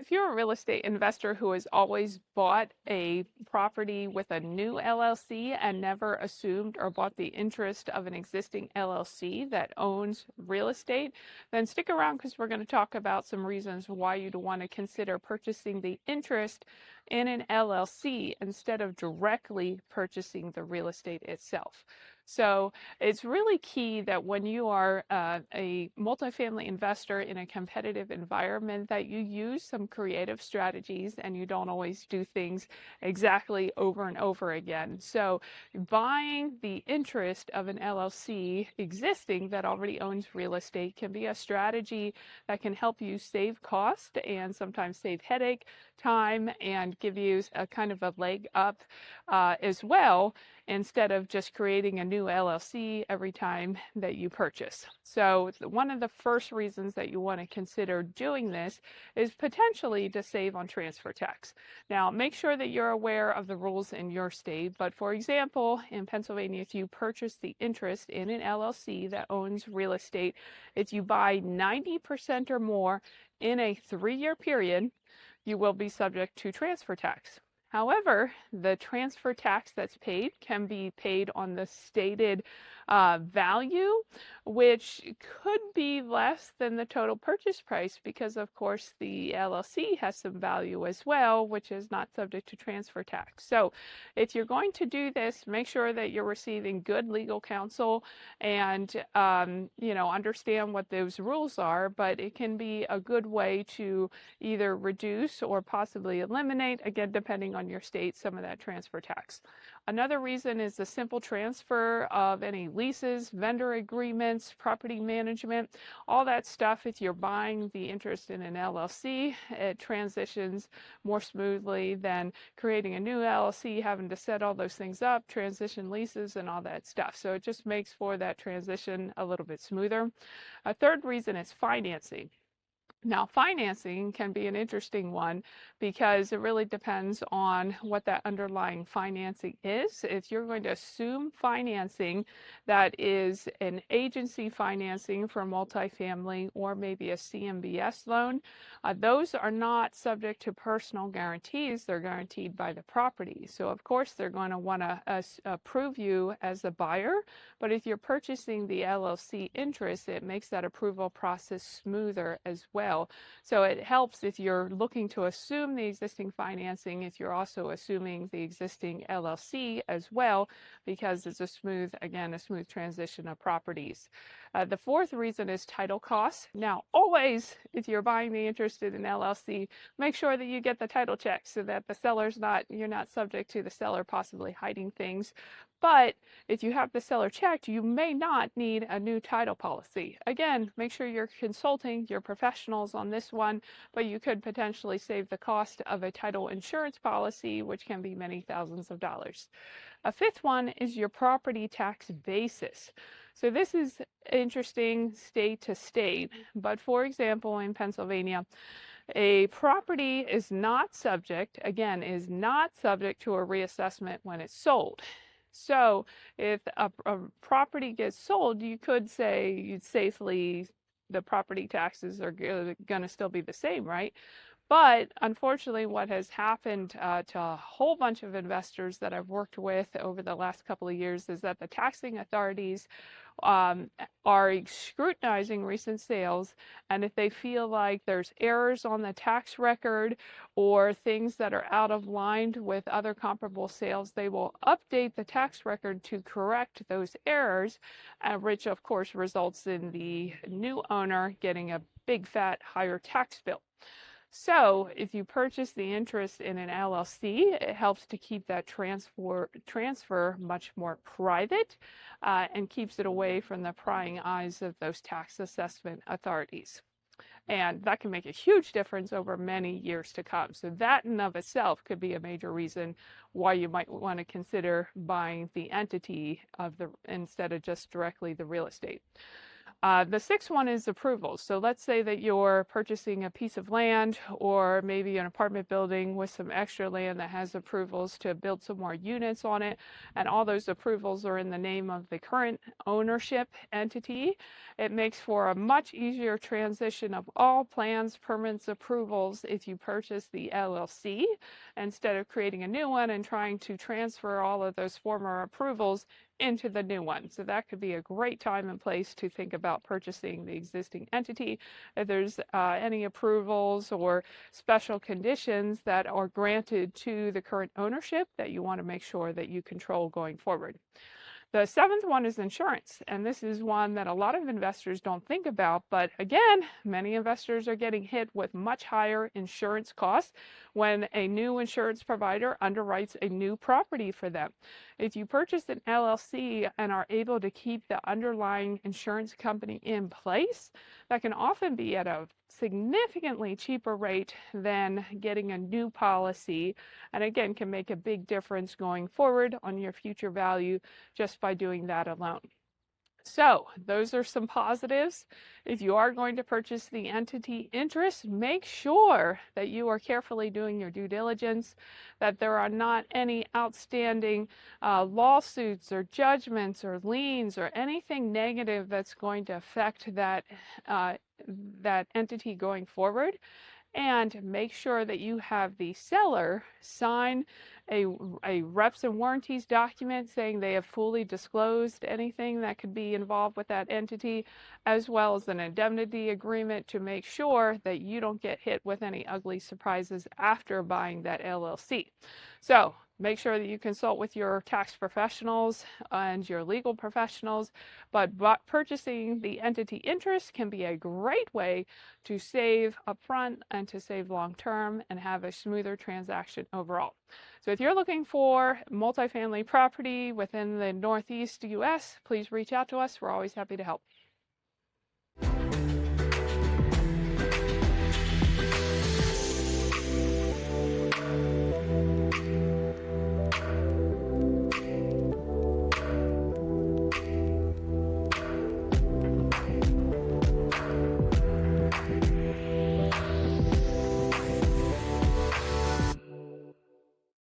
If you're a real estate investor who has always bought a property with a new LLC and never assumed or bought the interest of an existing LLC that owns real estate, then stick around because we're going to talk about some reasons why you'd want to consider purchasing the interest in an LLC instead of directly purchasing the real estate itself. So it's really key that when you are a multifamily investor in a competitive environment that you use some creative strategies and you don't always do things exactly over and over again. So buying the interest of an LLC existing that already owns real estate can be a strategy that can help you save cost and sometimes save headache, time, and give you a kind of a leg up as well, instead of just creating a new LLC every time that you purchase. So one of the first reasons that you want to consider doing this is potentially to save on transfer tax. Now, make sure that you're aware of the rules in your state, but for example, in Pennsylvania, if you purchase the interest in an LLC that owns real estate, if you buy 90% or more in a 3-year period, you will be subject to transfer tax. However, the transfer tax that's paid can be paid on the stated value, which could be less than the total purchase price because, of course, the LLC has some value as well, which is not subject to transfer tax. So if you're going to do this, make sure that you're receiving good legal counsel and, understand what those rules are, but it can be a good way to either reduce or possibly eliminate, again, depending on your state, some of that transfer tax. Another reason is the simple transfer of any leases, vendor agreements, property management, all that stuff. If you're buying the interest in an LLC, it transitions more smoothly than creating a new LLC, having to set all those things up, transition leases and all that stuff. So it just makes for that transition a little bit smoother. A third reason is financing. Now, financing can be an interesting one because it really depends on what that underlying financing is. If you're going to assume financing that is an agency financing for multifamily or maybe a CMBS loan, those are not subject to personal guarantees. They're guaranteed by the property. So, of course, they're going to want to approve you as a buyer. But if you're purchasing the LLC interest, it makes that approval process smoother as well. So it helps if you're looking to assume the existing financing, if you're also assuming the existing LLC as well, because it's a smooth transition of properties. The fourth reason is title costs. Now, always, if you're buying the interest in an LLC, make sure that you get the title check so that you're not subject to the seller possibly hiding things. But if you have the seller checked, you may not need a new title policy. Again, make sure you're consulting your professionals on this one, but you could potentially save the cost of a title insurance policy, which can be many thousands of dollars. A fifth one is your property tax basis. So this is interesting state to state, but for example, in Pennsylvania, a property is not subject to a reassessment when it's sold. So if a property gets sold, you could say the property taxes are going to still be the same, right? But unfortunately, what has happened to a whole bunch of investors that I've worked with over the last couple of years is that the taxing authorities are scrutinizing recent sales, and if they feel like there's errors on the tax record or things that are out of line with other comparable sales, they will update the tax record to correct those errors, which of course results in the new owner getting a big fat higher tax bill. So if you purchase the interest in an LLC, it helps to keep that transfer much more private and keeps it away from the prying eyes of those tax assessment authorities. And that can make a huge difference over many years to come. So that in of itself could be a major reason why you might want to consider buying the entity instead of just directly the real estate. The sixth one is approvals. So let's say that you're purchasing a piece of land or maybe an apartment building with some extra land that has approvals to build some more units on it, and all those approvals are in the name of the current ownership entity. It makes for a much easier transition of all plans, permits, approvals if you purchase the LLC instead of creating a new one and trying to transfer all of those former approvals into the new one. So that could be a great time and place to think about purchasing the existing entity. If there's any approvals or special conditions that are granted to the current ownership that you want to make sure that you control going forward. The seventh one is insurance, and this is one that a lot of investors don't think about, but again, many investors are getting hit with much higher insurance costs when a new insurance provider underwrites a new property for them. If you purchase an LLC and are able to keep the underlying insurance company in place, that can often be at a significantly cheaper rate than getting a new policy, and again can make a big difference going forward on your future value just by doing that alone. So those are some positives. If you are going to purchase the entity interest, make sure that you are carefully doing your due diligence, that there are not any outstanding lawsuits or judgments or liens or anything negative that's going to affect that entity going forward. And make sure that you have the seller sign a reps and warranties document saying they have fully disclosed anything that could be involved with that entity, as well as an indemnity agreement to make sure that you don't get hit with any ugly surprises after buying that LLC. So make sure that you consult with your tax professionals and your legal professionals, but purchasing the entity interest can be a great way to save upfront and to save long term and have a smoother transaction overall. So if you're looking for multifamily property within the Northeast US, please reach out to us. We're always happy to help.